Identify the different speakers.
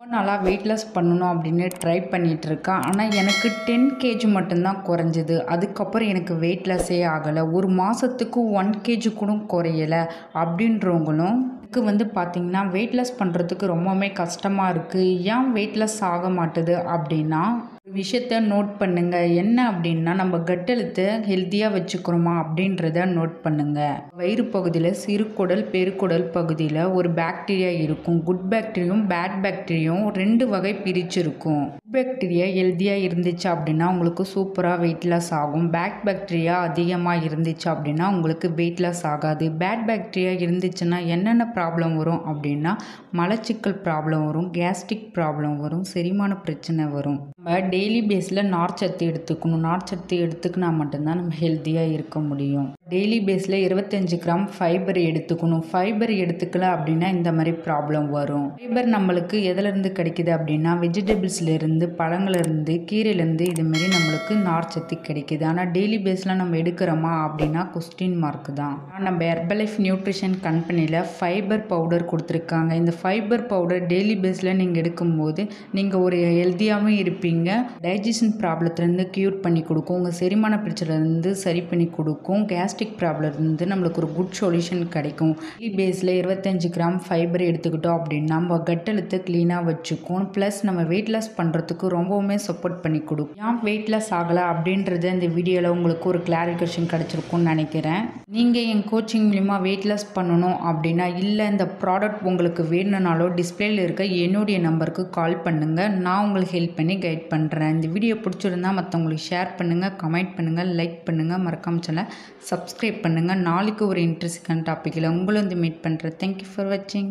Speaker 1: ரொம்ப நாளாக weight loss பண்ணணும் அப்படின்னு ட்ரை பண்ணிகிட்டு இருக்கேன். ஆனால் எனக்கு 10 கேஜி மட்டும்தான் குறைஞ்சிது. அதுக்கப்புறம் எனக்கு வெயிட் லாஸே ஆகலை. ஒரு மாதத்துக்கு 1 கேஜி கூட குறையலை அப்படின்றவங்களும் எனக்கு பார்த்திங்கன்னா வெயிட் லாஸ் பண்ணுறதுக்கு ரொம்பவுமே கஷ்டமாக இருக்குது. ஏன் வெயிட் லாஸ் ஆக மாட்டுது அப்படின்னா ஒரு விஷயத்த நோட் பண்ணுங்க. என்ன அப்படின்னா நம்ம கட் ஹெல்த்தை ஹெல்த்தியாக வச்சுக்கிறோமா அப்படின்றத நோட் பண்ணுங்க. வயிறு பகுதியில் சிறுகுடல் பெருக்குடல் பகுதியில் ஒரு பாக்டீரியா இருக்கும். குட் பாக்டீரியாவும் பேட் பாக்டீரியாவும் 2 வகை பிரிச்சிருக்கும். குட் பாக்டீரியா ஹெல்த்தியாக இருந்துச்சு அப்படின்னா உங்களுக்கு சூப்பராக வெயிட் லாஸ் ஆகும். பேட் பாக்டீரியா அதிகமாக இருந்துச்சு அப்படின்னா உங்களுக்கு வெயிட் லாஸ் ஆகாது. பேட் பாக்டீரியா இருந்துச்சுன்னா என்னென்ன ப்ராப்ளம் வரும் அப்படின்னா மலச்சிக்கல் ப்ராப்ளம் வரும், கேஸ்ட்ரிக் ப்ராப்ளம் வரும், செரிமான பிரச்சனை வரும். நம்ம டெய்லி பேஸில் நார்ச்சத்து எடுத்துக்கணும். நார்ச்சத்து எடுத்துக்கினா மட்டும்தான் நம்ம ஹெல்த்தியாக இருக்க முடியும். டெய்லி பேஸில் 25 கிராம் ஃபைபர் எடுத்துக்கணும். ஃபைபர் எடுத்துக்கல அப்படின்னா இந்த மாதிரி ப்ராப்ளம் வரும். ஃபைபர் நம்மளுக்கு எதுலேருந்து கிடைக்குது அப்படின்னா வெஜிடபிள்ஸ்லேருந்து, பழங்கள்லேருந்து, கீரையிலேருந்து இதுமாரி நம்மளுக்கு நார்ச்சத்து கிடைக்குது. ஆனால் டெய்லி பேஸில் நம்ம எடுக்கிறோமா அப்படின்னா கொஸ்டின் மார்க் தான். நம்ம ஹெர்பலைஃப் நியூட்ரிஷன் கம்பெனியில் ஃபைபர் பவுடர் கொடுத்துருக்காங்க. இந்த ஃபைபர் பவுடர் டெய்லி பேஸில் நீங்கள் எடுக்கும்போது நீங்கள் ஒரு ஹெல்த்தியாகவும் இருப்பீங்க. டைஜஷன் ப்ராப்ளத்துலேருந்து க்யூர் பண்ணி கொடுக்கும். உங்கள் செரிமான பிரச்சனைலேருந்து சரி பண்ணி கொடுக்கும். கேஸ்ட்ரிக் ப்ராப்ளம்லேருந்து நம்மளுக்கு ஒரு குட் சொல்யூஷன் கிடைக்கும். டெய்லி பேஸில் 25 கிராம் ஃபைபர் எடுத்துக்கிட்டோம் அப்படின்னா நம்ம கட் ஹெல்த்தை க்ளீனாக வச்சுக்கும். ப்ளஸ் நம்ம வெயிட் லாஸ் பண்ணுறதுக்கு ரொம்பவுமே சப்போர்ட் பண்ணி கொடுக்கும். ஏன் வெயிட் லாஸ் ஆகலை அப்படின்றது இந்த வீடியோவில் உங்களுக்கு ஒரு கிளாரிஃபிகேஷன் கிடச்சிருக்கும்னு நினைக்கிறேன். நீங்கள் என் கோச்சிங் மூலிமா வெயிட் லாஸ் பண்ணணும் அப்படின்னா இல்லை இந்த ப்ராடக்ட் உங்களுக்கு வேணும்னாலோ டிஸ்பிளேயில் இருக்க என்னுடைய நம்பருக்கு கால் பண்ணுங்கள். நான் உங்களுக்கு ஹெல்ப் பண்ணி கைட் பண்ணுறேன். இந்த வீடியோ பிடிச்சிருந்தா மற்றவங்களுக்கு ஷேர் பண்ணுங்கள், கமெண்ட் பண்ணுங்கள், லைக் பண்ணுங்கள், மறக்காம சேனலை சப்ஸ்கிரைப் பண்ணுங்கள். நாளைக்கு ஒரு இன்ட்ரெஸ்டிங்கான டாப்பிக்கில் உங்களை மீட் பண்ணுறேன். தேங்க்யூ ஃபார் வாட்சிங்.